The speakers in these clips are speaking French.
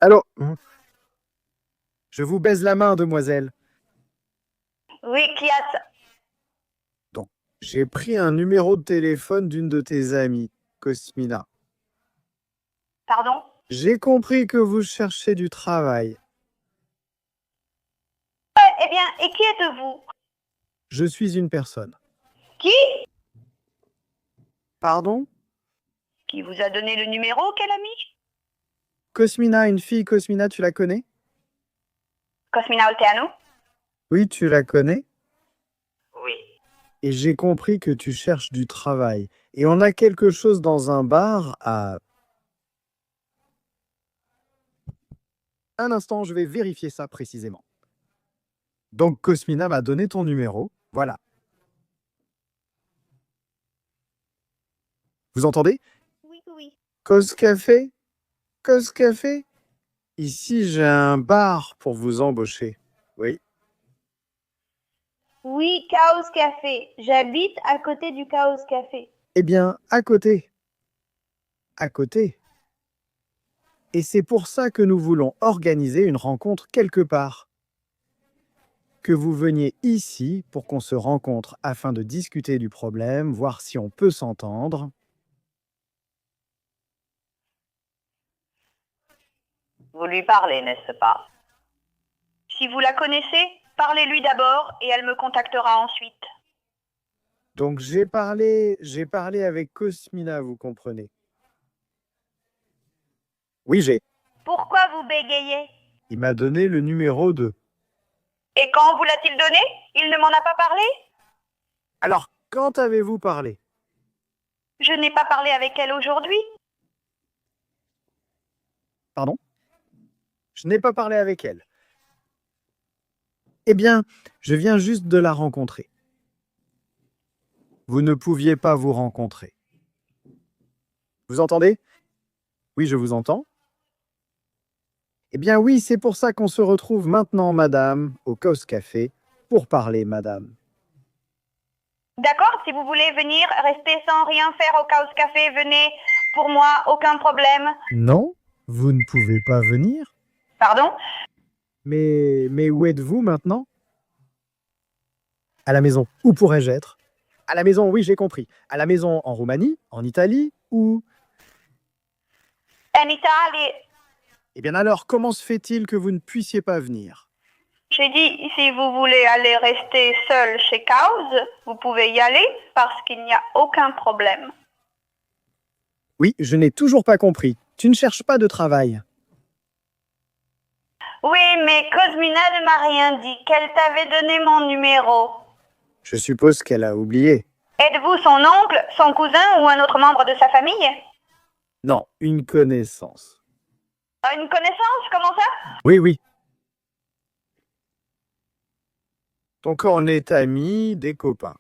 Allô? Je vous baise la main, demoiselle. Oui, qui a ça? Donc, j'ai pris un numéro de téléphone d'une de tes amies, Cosmina. Pardon? J'ai compris que vous cherchez du travail. Eh bien, et qui êtes-vous? Je suis une personne. Qui? Pardon? Qui vous a donné le numéro, quel ami? Cosmina, une fille Cosmina, tu la connais? Cosmina Olteanu? Oui, tu la connais. Oui. Et j'ai compris que tu cherches du travail. Et on a quelque chose dans un bar à... Un instant, je vais vérifier ça précisément. Donc, Cosmina m'a donné ton numéro. Voilà. Vous entendez? Oui, oui. Cause Café? Cause Café? Ici, j'ai un bar pour vous embaucher. Oui. Oui, Chaos Café. J'habite à côté du Chaos Café. Eh bien, à côté. À côté. Et c'est pour ça que nous voulons organiser une rencontre quelque part. Que vous veniez ici pour qu'on se rencontre afin de discuter du problème, voir si on peut s'entendre. Vous lui parlez, n'est-ce pas? Si vous la connaissez, parlez-lui d'abord et elle me contactera ensuite. Donc j'ai parlé avec Cosmina, vous comprenez. Oui, j'ai. Pourquoi vous bégayez? Il m'a donné le numéro 2. Et quand vous l'a-t-il donné? Il ne m'en a pas parlé? Alors, quand avez-vous parlé? Je n'ai pas parlé avec elle aujourd'hui. Pardon? Je n'ai pas parlé avec elle. Eh bien, je viens juste de la rencontrer. Vous ne pouviez pas vous rencontrer. Vous entendez? Oui, je vous entends. Eh bien oui, c'est pour ça qu'on se retrouve maintenant, madame, au Cause Café, pour parler, madame. D'accord, si vous voulez venir, rester sans rien faire au Chaos Café, venez. Pour moi, aucun problème. Non, vous ne pouvez pas venir. Pardon? Mais où êtes-vous maintenant? À la maison. Où pourrais-je être? À la maison, oui, j'ai compris. À la maison en Roumanie, en Italie, ou... En Italie. Eh bien alors, comment se fait-il que vous ne puissiez pas venir? J'ai dit, si vous voulez aller rester seul chez Chaos, vous pouvez y aller parce qu'il n'y a aucun problème. Oui, je n'ai toujours pas compris. Tu ne cherches pas de travail. Oui, mais Cosmina ne m'a rien dit, qu'elle t'avait donné mon numéro. Je suppose qu'elle a oublié. Êtes-vous son oncle, son cousin ou un autre membre de sa famille? Non, une connaissance. Une connaissance, comment ça? Oui, oui. Donc on est amis, des copains.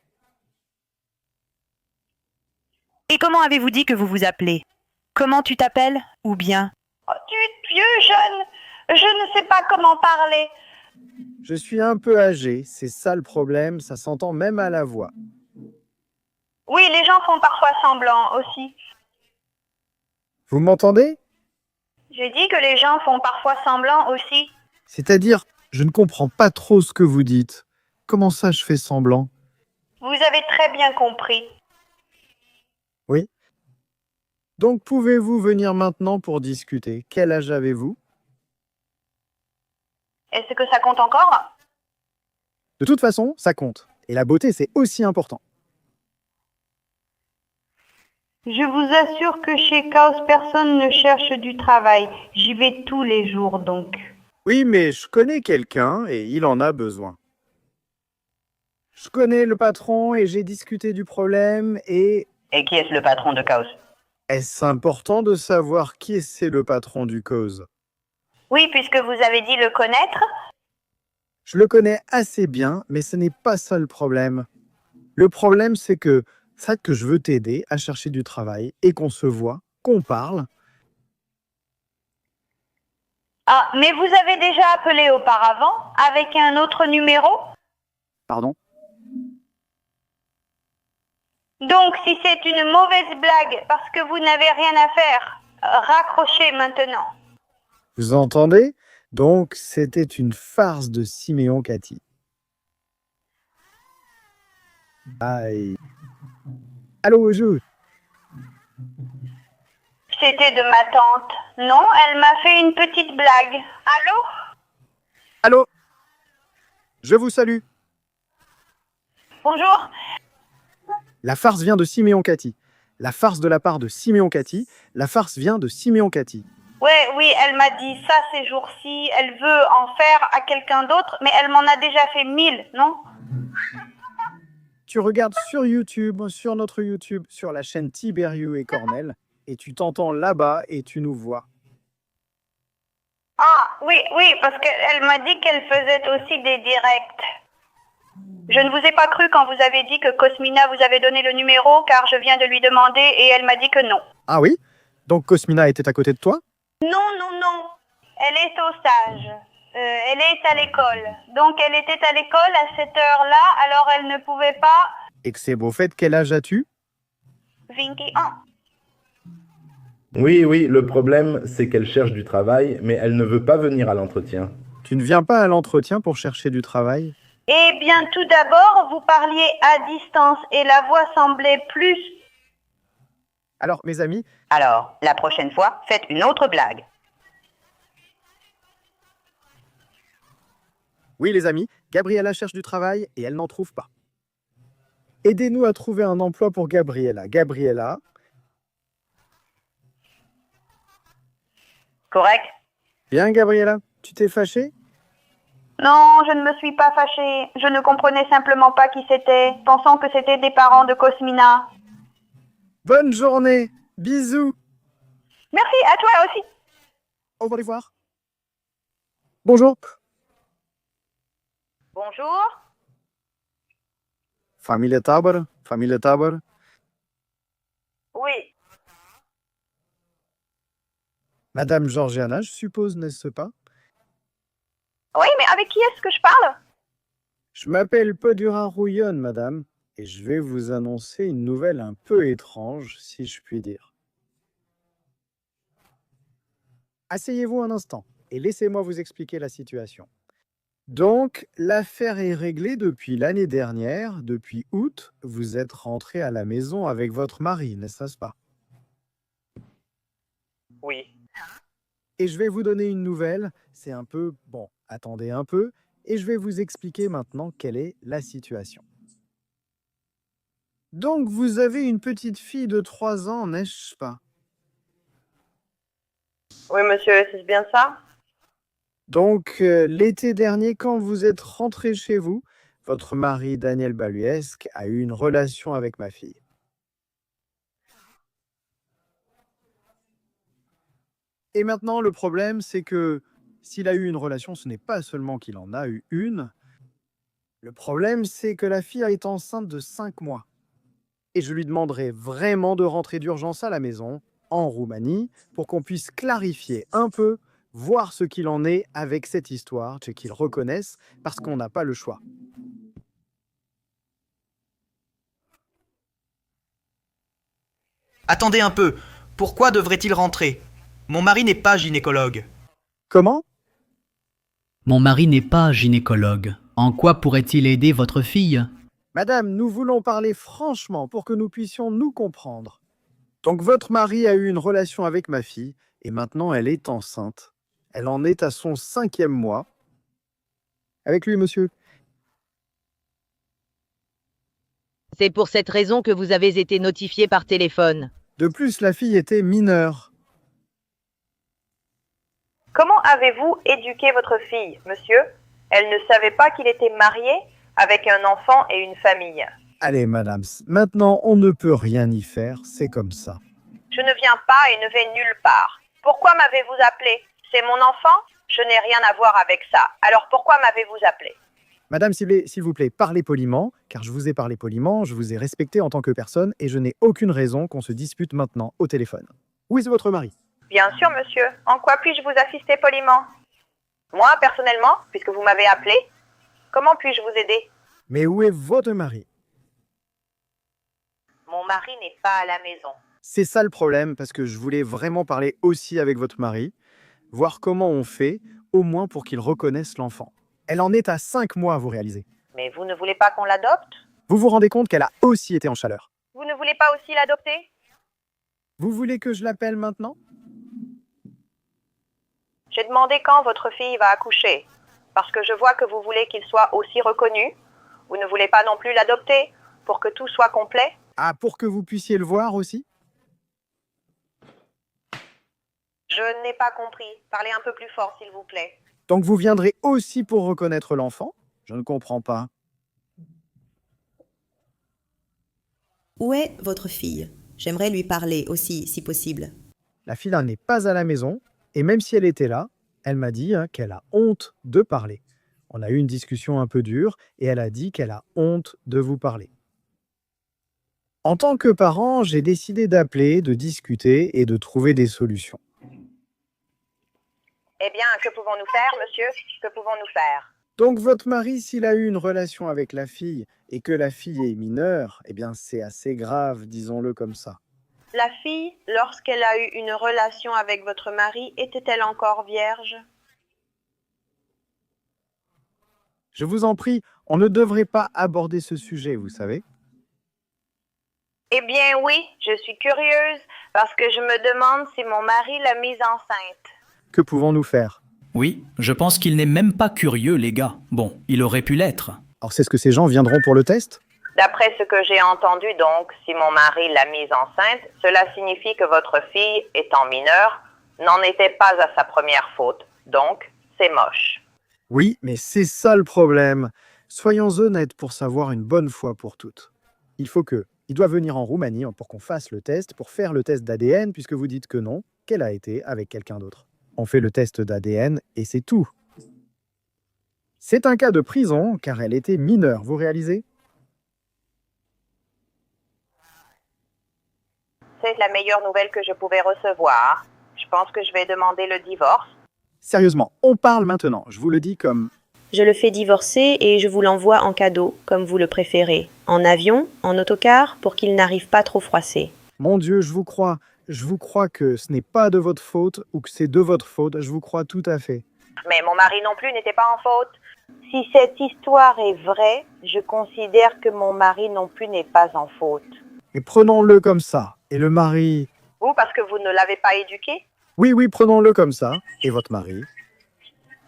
Et comment avez-vous dit que vous vous appelez? Comment tu t'appelles? Ou bien? Oh, tu es vieux, jeune. Je ne sais pas comment parler. Je suis un peu âgé, c'est ça le problème, ça s'entend même à la voix. Oui, les gens font parfois semblant aussi. Vous m'entendez? J'ai dit que les gens font parfois semblant aussi. C'est-à-dire, je ne comprends pas trop ce que vous dites. Comment ça, je fais semblant? Vous avez très bien compris. Oui. Donc, pouvez-vous venir maintenant pour discuter? Quel âge avez-vous? Est-ce que ça compte encore? De toute façon, ça compte. Et la beauté, c'est aussi important. Je vous assure que chez Chaos, personne ne cherche du travail. J'y vais tous les jours donc. Oui, mais je connais quelqu'un et il en a besoin. Je connais le patron et j'ai discuté du problème et... Et qui est-ce le patron de Chaos? Est-ce important de savoir qui c'est le patron du cause? Oui, puisque vous avez dit le connaître. Je le connais assez bien, mais ce n'est pas ça le problème. Le problème, c'est que je veux t'aider à chercher du travail et qu'on se voit, qu'on parle. Ah, mais vous avez déjà appelé auparavant avec un autre numéro? Pardon? Donc, si c'est une mauvaise blague parce que vous n'avez rien à faire, raccrochez maintenant. Vous entendez? Donc, c'était une farce de Siméon Cathy. Aïe. Allô, Jules? C'était de ma tante. Non, elle m'a fait une petite blague. Allô? Allô? Je vous salue. Bonjour. La farce vient de Siméon Cathy. La farce de la part de Siméon Cathy. La farce vient de Siméon Cathy. Ouais, oui, elle m'a dit ça ces jours-ci. Elle veut en faire à quelqu'un d'autre, mais elle m'en a déjà fait 1000, non? Tu regardes sur YouTube, sur notre YouTube, sur la chaîne Tiberiu et Cornell, et tu t'entends là-bas et tu nous vois. Ah, oui, oui, parce qu'elle m'a dit qu'elle faisait aussi des directs. Je ne vous ai pas cru quand vous avez dit que Cosmina vous avait donné le numéro, car je viens de lui demander et elle m'a dit que non. Ah oui? Donc Cosmina était à côté de toi? Non, non, non. Elle est au stage. Elle est à l'école. Donc elle était à l'école à cette heure-là, alors elle ne pouvait pas... Et que c'est beau fait, quel âge as-tu? 21. Oui, oui, le problème, c'est qu'elle cherche du travail, mais elle ne veut pas venir à l'entretien. Tu ne viens pas à l'entretien pour chercher du travail? Eh bien, tout d'abord, vous parliez à distance et la voix semblait plus... Alors, mes amis, Alors, la prochaine fois, faites une autre blague. oui les amis, Gabriella cherche du travail et elle n'en trouve pas. Aidez-nous à trouver un emploi pour Gabriella. Gabriella, Correct? bien Gabriella, tu t'es fâchée? Non, je ne me suis pas fâchée. Je ne comprenais simplement pas qui c'était, pensant que c'était des parents de Cosmina. Bonne journée, bisous, Merci, à toi aussi. au revoir. Bonjour. Bonjour. Familie Taber, Familie Taber. Oui. Madame Georgiana, je suppose, n'est-ce pas? Oui, mais avec qui est-ce que je parle? Je m'appelle Podura Rouillonne, madame, et je vais vous annoncer une nouvelle un peu étrange, si je puis dire. Asseyez-vous un instant et laissez-moi vous expliquer la situation. Donc, l'affaire est réglée depuis l'année dernière, depuis août, vous êtes rentré à la maison avec votre mari, n'est-ce pas? Oui. Et je vais vous donner une nouvelle, c'est un peu... Bon, attendez un peu, et je vais vous expliquer maintenant quelle est la situation. Donc, vous avez une petite fille de 3 ans, n'est-ce pas? Oui, monsieur, c'est bien ça? Donc, l'été dernier, quand vous êtes rentré chez vous, votre mari, Daniel Baluesque, a eu une relation avec ma fille. Et maintenant, le problème, c'est que s'il a eu une relation, ce n'est pas seulement qu'il en a eu une. Le problème, c'est que la fille est enceinte de 5 mois. Et je lui demanderai vraiment de rentrer d'urgence à la maison, en Roumanie, pour qu'on puisse clarifier un peu, voir ce qu'il en est avec cette histoire, qu'il reconnaisse, parce qu'on n'a pas le choix. Attendez un peu, pourquoi devrait-il rentrer? Mon mari n'est pas gynécologue. Comment? Mon mari n'est pas gynécologue. En quoi pourrait-il aider votre fille? Madame, nous voulons parler franchement pour que nous puissions nous comprendre. Donc votre mari a eu une relation avec ma fille et maintenant elle est enceinte. Elle en est à son 5e mois. Avec lui, monsieur. C'est pour cette raison que vous avez été notifié par téléphone. De plus, la fille était mineure. Comment avez-vous éduqué votre fille, monsieur? Elle ne savait pas qu'il était marié avec un enfant et une famille. Allez, madame, maintenant on ne peut rien y faire, c'est comme ça. Je ne viens pas et ne vais nulle part. Pourquoi m'avez-vous appelé? C'est mon enfant? Je n'ai rien à voir avec ça. Alors pourquoi m'avez-vous appelé? Madame, s'il vous plaît, parlez poliment, car je vous ai parlé poliment, je vous ai respecté en tant que personne et je n'ai aucune raison qu'on se dispute maintenant au téléphone. Où est votre mari? Bien sûr, monsieur. En quoi puis-je vous assister poliment? Moi, personnellement, puisque vous m'avez appelé, comment puis-je vous aider? Mais où est votre mari? Mon mari n'est pas à la maison. C'est ça le problème, parce que je voulais vraiment parler aussi avec votre mari. voir comment on fait, au moins pour qu'ils reconnaissent l'enfant. Elle en est à 5 mois, vous réalisez. Mais vous ne voulez pas qu'on l'adopte? Vous vous rendez compte qu'elle a aussi été en chaleur. Vous ne voulez pas aussi l'adopter? Vous voulez que je l'appelle maintenant? J'ai demandé quand votre fille va accoucher, parce que je vois que vous voulez qu'il soit aussi reconnu. Vous ne voulez pas non plus l'adopter, pour que tout soit complet? Ah, pour que vous puissiez le voir aussi? Je n'ai pas compris. Parlez un peu plus fort, s'il vous plaît. Donc vous viendrez aussi pour reconnaître l'enfant? Je ne comprends pas. Où est votre fille? J'aimerais lui parler aussi, si possible. La fille n'est pas à la maison, et même si elle était là, elle m'a dit qu'elle a honte de parler. On a eu une discussion un peu dure, et elle a dit qu'elle a honte de vous parler. En tant que parent, j'ai décidé d'appeler, de discuter et de trouver des solutions. Eh bien, que pouvons-nous faire, monsieur? Que pouvons-nous faire? Donc votre mari, s'il a eu une relation avec la fille et que la fille est mineure, eh bien c'est assez grave, disons-le comme ça. La fille, lorsqu'elle a eu une relation avec votre mari, était-elle encore vierge? Je vous en prie, on ne devrait pas aborder ce sujet, vous savez. Eh bien oui, je suis curieuse, parce que je me demande si mon mari l'a mise enceinte. Que pouvons-nous faire? Oui, je pense qu'il n'est même pas curieux, les gars. Bon, il aurait pu l'être. Alors c'est ce que ces gens viendront pour le test? D'après ce que j'ai entendu donc, si mon mari l'a mise enceinte, cela signifie que votre fille, étant mineure, n'en était pas à sa première faute. Donc, c'est moche. Oui, mais c'est ça le problème. Soyons honnêtes pour savoir une bonne fois pour toutes. Il doit venir en Roumanie pour qu'on fasse le test, pour faire le test d'ADN, puisque vous dites que non, qu'elle a été avec quelqu'un d'autre. On fait le test d'ADN et c'est tout. C'est un cas de prison car elle était mineure, vous réalisez? C'est la meilleure nouvelle que je pouvais recevoir. Je pense que je vais demander le divorce. Sérieusement, on parle maintenant, je vous le dis comme... Je le fais divorcer et je vous l'envoie en cadeau, comme vous le préférez. En avion, en autocar, pour qu'il n'arrive pas trop froissé. Mon Dieu, je vous crois que ce n'est pas de votre faute ou que c'est de votre faute, je vous crois tout à fait. Mais mon mari non plus n'était pas en faute. Si cette histoire est vraie, je considère que mon mari non plus n'est pas en faute. Mais prenons-le comme ça. Et le mari... Vous, parce que vous ne l'avez pas éduqué? Oui, prenons-le comme ça. Et votre mari?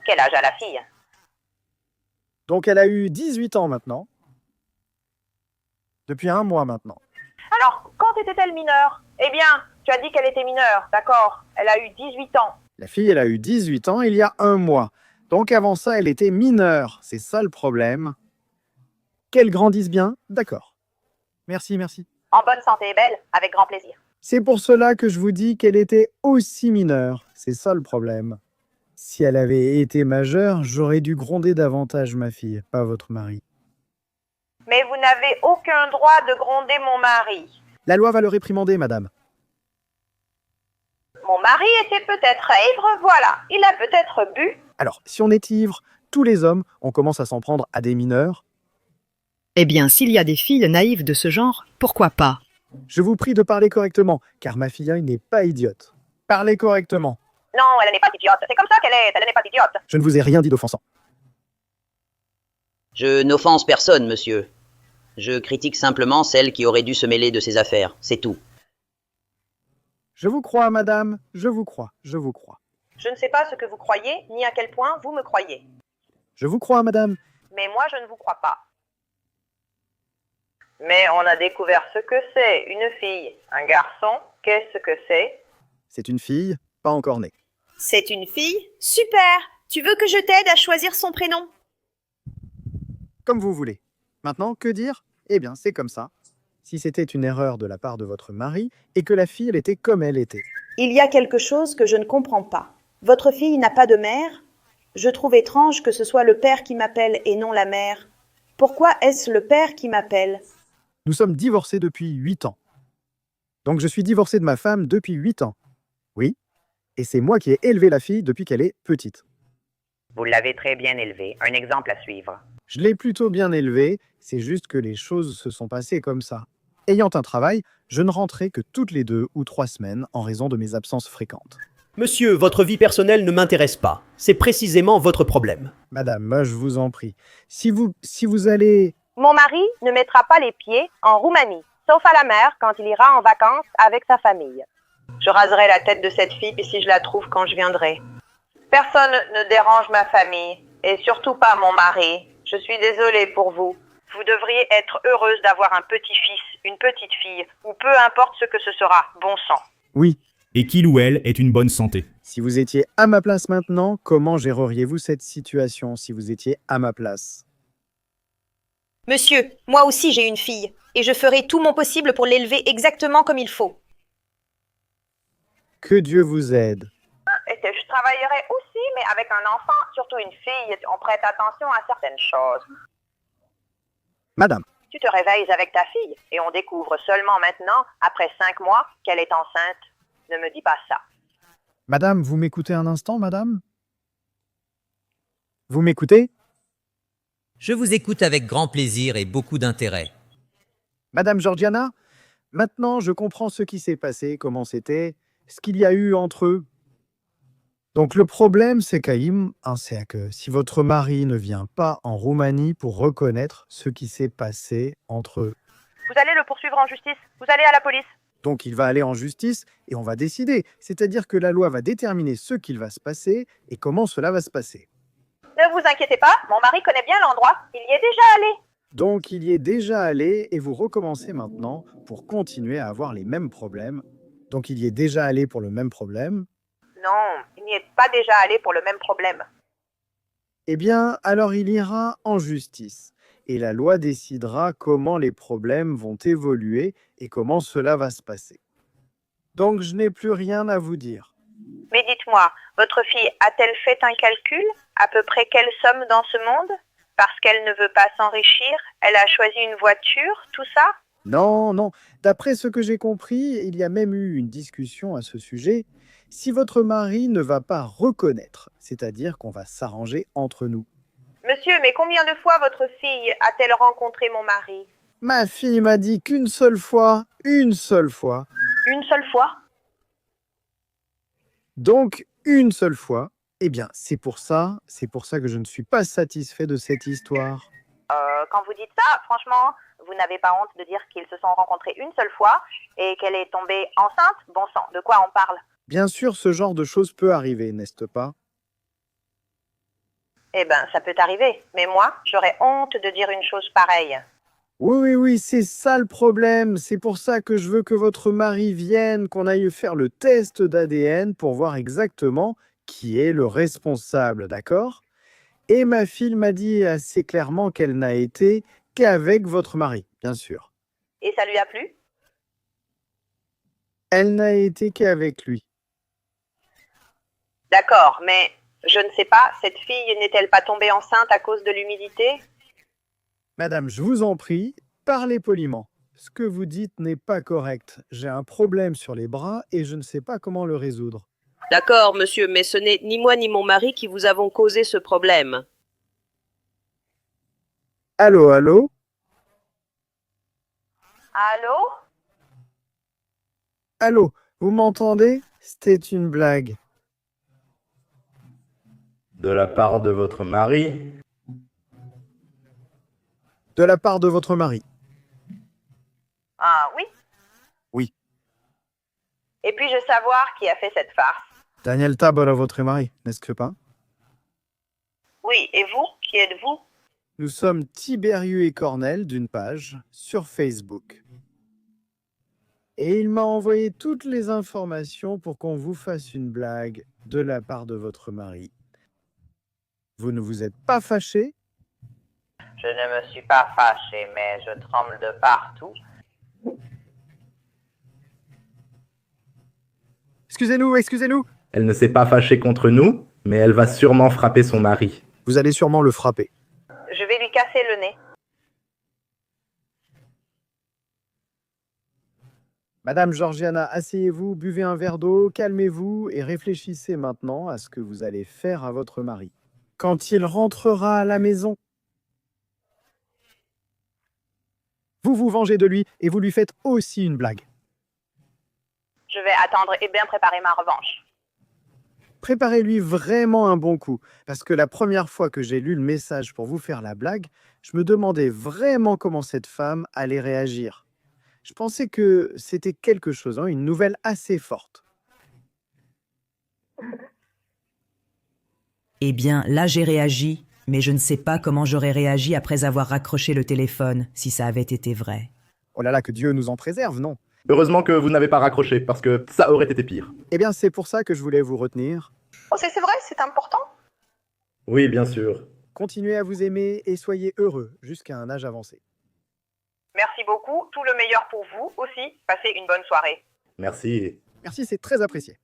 Quel âge a la fille? Donc elle a eu 18 ans maintenant. Depuis 1 mois maintenant. Alors, quand était-elle mineure? Eh bien, tu as dit qu'elle était mineure, d'accord. Elle a eu 18 ans. La fille, elle a eu 18 ans il y a 1 mois. Donc avant ça, elle était mineure. C'est ça le problème. Qu'elle grandisse bien, d'accord. Merci. En bonne santé et belle, avec grand plaisir. C'est pour cela que je vous dis qu'elle était aussi mineure. C'est ça le problème. Si elle avait été majeure, j'aurais dû gronder davantage ma fille, pas votre mari. Mais vous n'avez aucun droit de gronder mon mari. La loi va le réprimander, madame. Mon mari était peut-être ivre, voilà. Il a peut-être bu. Alors, si on est ivre, tous les hommes, on commence à s'en prendre à des mineurs. Eh bien, s'il y a des filles naïves de ce genre, pourquoi pas? Je vous prie de parler correctement, car ma fille n'est pas idiote. Parlez correctement. Non, elle n'est pas idiote. C'est comme ça qu'elle est. Elle n'est pas idiote. Je ne vous ai rien dit d'offensant. Je n'offense personne, monsieur. Je critique simplement celle qui aurait dû se mêler de ces affaires, c'est tout. Je vous crois, madame. Je vous crois. Je ne sais pas ce que vous croyez, ni à quel point vous me croyez. Je vous crois, madame. Mais moi, je ne vous crois pas. Mais on a découvert ce que c'est, une fille. Un garçon, qu'est-ce que c'est? C'est une fille, pas encore née. C'est une fille? Super! Tu veux que je t'aide à choisir son prénom? Comme vous voulez. Maintenant, que dire? Eh bien, c'est comme ça. Si c'était une erreur de la part de votre mari et que la fille, elle était comme elle était. Il y a quelque chose que je ne comprends pas. Votre fille n'a pas de mère? Je trouve étrange que ce soit le père qui m'appelle et non la mère. Pourquoi est-ce le père qui m'appelle? Nous sommes divorcés depuis 8 ans. Donc je suis divorcé de ma femme depuis 8 ans. Oui. Et c'est moi qui ai élevé la fille depuis qu'elle est petite. Vous l'avez très bien élevée. Un exemple à suivre. Je l'ai plutôt bien élevée, c'est juste que les choses se sont passées comme ça. Ayant un travail, je ne rentrais que toutes les 2 ou 3 semaines en raison de mes absences fréquentes. Monsieur, votre vie personnelle ne m'intéresse pas. C'est précisément votre problème. Madame, moi, je vous en prie. Si vous allez... Mon mari ne mettra pas les pieds en Roumanie, sauf à la mer quand il ira en vacances avec sa famille. Je raserai la tête de cette fille si je la trouve quand je viendrai. Personne ne dérange ma famille, et surtout pas mon mari. Je suis désolée pour vous. Vous devriez être heureuse d'avoir un petit-fils, une petite fille, ou peu importe ce que ce sera, bon sang. Oui. Et qu'il ou elle est une bonne santé. Si vous étiez à ma place maintenant, comment géreriez-vous cette situation si vous étiez à ma place? Monsieur, moi aussi j'ai une fille, et je ferai tout mon possible pour l'élever exactement comme il faut. Que Dieu vous aide. Et je travaillerai aussi, mais avec un enfant, surtout une fille, on prête attention à certaines choses. Madame. Tu te réveilles avec ta fille, et on découvre seulement maintenant, après 5 mois, qu'elle est enceinte. Ne me dis pas ça. Madame, vous m'écoutez un instant, madame? Vous m'écoutez? Je vous écoute avec grand plaisir et beaucoup d'intérêt. Madame Georgiana, maintenant je comprends ce qui s'est passé, comment c'était, ce qu'il y a eu entre eux. Donc le problème, c'est c'est que si votre mari ne vient pas en Roumanie pour reconnaître ce qui s'est passé entre eux. Vous allez le poursuivre en justice. Vous allez à la police. Donc il va aller en justice et on va décider. C'est-à-dire que la loi va déterminer ce qu'il va se passer et comment cela va se passer. Ne vous inquiétez pas, mon mari connaît bien l'endroit. Il y est déjà allé. Donc il y est déjà allé et vous recommencez maintenant pour continuer à avoir les mêmes problèmes. Donc il y est déjà allé pour le même problème. Non, il n'y est pas déjà allé pour le même problème. Eh bien, alors il ira en justice. Et la loi décidera comment les problèmes vont évoluer et comment cela va se passer. Donc je n'ai plus rien à vous dire. Mais dites-moi, votre fille a-t-elle fait un calcul? À peu près quelle somme dans ce monde? Parce qu'elle ne veut pas s'enrichir, elle a choisi une voiture, tout ça? Non, non. D'après ce que j'ai compris, il y a même eu une discussion à ce sujet. Si votre mari ne va pas reconnaître, c'est-à-dire qu'on va s'arranger entre nous. Monsieur, mais combien de fois votre fille a-t-elle rencontré mon mari? Ma fille m'a dit qu'une seule fois, une seule fois. Une seule fois? Donc, une seule fois. Eh bien, c'est pour ça que je ne suis pas satisfait de cette histoire. Quand vous dites ça, franchement, vous n'avez pas honte de dire qu'ils se sont rencontrés une seule fois et qu'elle est tombée enceinte? Bon sang, de quoi on parle? Bien sûr, ce genre de choses peut arriver, n'est-ce pas? Eh ben, ça peut arriver. Mais moi, j'aurais honte de dire une chose pareille. Oui, c'est ça le problème. C'est pour ça que je veux que votre mari vienne, qu'on aille faire le test d'ADN pour voir exactement qui est le responsable, d'accord? Et ma fille m'a dit assez clairement qu'elle n'a été qu'avec votre mari, bien sûr. Et ça lui a plu? Elle n'a été qu'avec lui. D'accord, mais je ne sais pas, cette fille n'est-elle pas tombée enceinte à cause de l'humidité? Madame, je vous en prie, parlez poliment. Ce que vous dites n'est pas correct. J'ai un problème sur les bras et je ne sais pas comment le résoudre. D'accord, monsieur, mais ce n'est ni moi ni mon mari qui vous avons causé ce problème. Allô, allô? Allô? Allô, vous m'entendez? C'était une blague. De la part de votre mari? De la part de votre mari. Ah oui? Oui. Et puis-je savoir qui a fait cette farce? Daniel Tabor, votre mari, n'est-ce pas? Oui, et vous? Qui êtes-vous? Nous sommes Tiberius et Cornel d'une page sur Facebook. Et il m'a envoyé toutes les informations pour qu'on vous fasse une blague de la part de votre mari. Vous ne vous êtes pas fâché? Je ne me suis pas fâché, mais je tremble de partout. Excusez-nous. Elle ne s'est pas fâchée contre nous, mais elle va sûrement frapper son mari. Vous allez sûrement le frapper. Je vais lui casser le nez. Madame Georgiana, asseyez-vous, buvez un verre d'eau, calmez-vous et réfléchissez maintenant à ce que vous allez faire à votre mari. Quand il rentrera à la maison, vous vous vengez de lui et vous lui faites aussi une blague. Je vais attendre et bien préparer ma revanche. Préparez-lui vraiment un bon coup, parce que la première fois que j'ai lu le message pour vous faire la blague, je me demandais vraiment comment cette femme allait réagir. Je pensais que c'était quelque chose, hein, une nouvelle assez forte. Eh bien, là j'ai réagi, mais je ne sais pas comment j'aurais réagi après avoir raccroché le téléphone, si ça avait été vrai. Oh là là, que Dieu nous en préserve, non? Heureusement que vous n'avez pas raccroché, parce que ça aurait été pire. Eh bien, c'est pour ça que je voulais vous retenir. Oh, c'est vrai, c'est important. Oui, bien sûr. Continuez à vous aimer et soyez heureux jusqu'à un âge avancé. Merci beaucoup, tout le meilleur pour vous aussi. Passez une bonne soirée. Merci. Merci, c'est très apprécié.